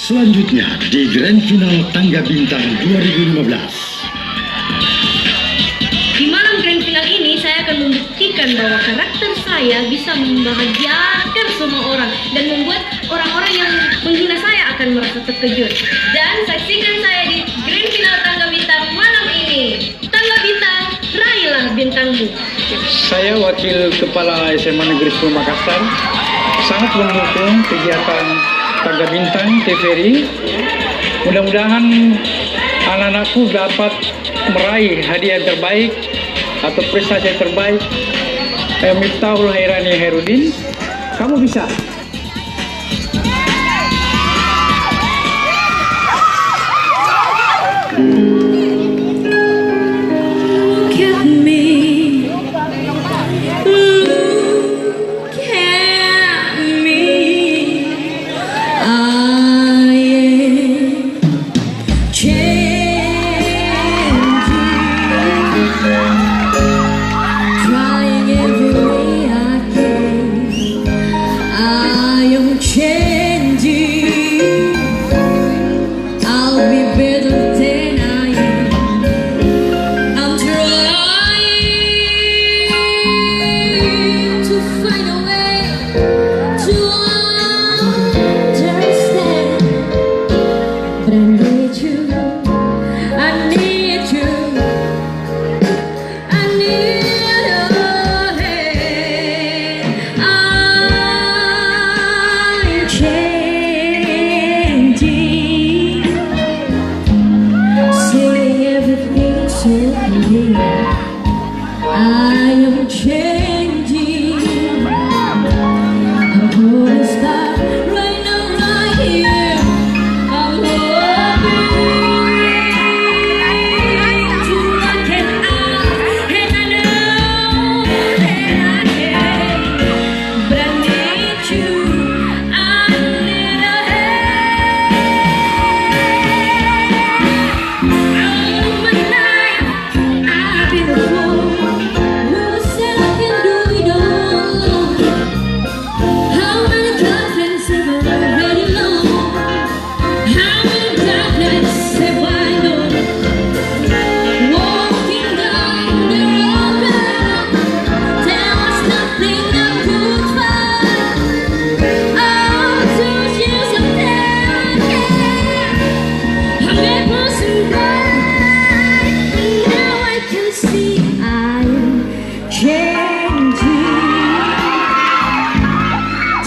Selanjutnya di Grand Final Tangga Bintang 2015. Di malam Grand Final ini saya akan membuktikan bahwa karakter saya bisa membahagiakan semua orang dan membuat orang-orang yang menghina saya akan merasa terkejut. Dan saksikan saya di Grand Final Tangga Bintang malam ini. Tangga Bintang, raihlah bintangmu. Saya wakil kepala SMA Negeri 10 Makassar sangat mendukung kegiatan Tangga Bintang TVRI. Mudah-mudahan anak-anakku dapat meraih hadiah terbaik atau prestasi terbaik. Miftahul Hairani Herudin, kamu bisa.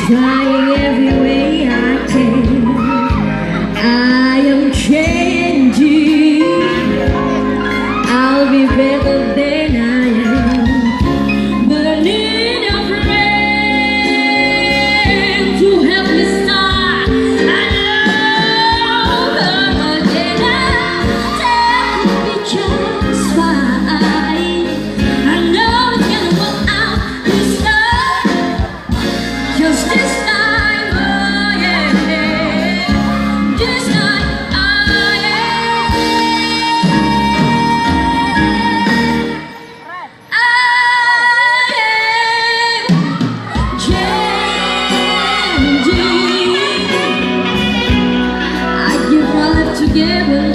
Trying every way I can, I am changing. I'll be better than I am, but I need a friend to help me start. I know that I will be just fine. I know it's gonna work out this time. Just this time, oh yeah, this time, oh yeah, I am changing. I give my life together.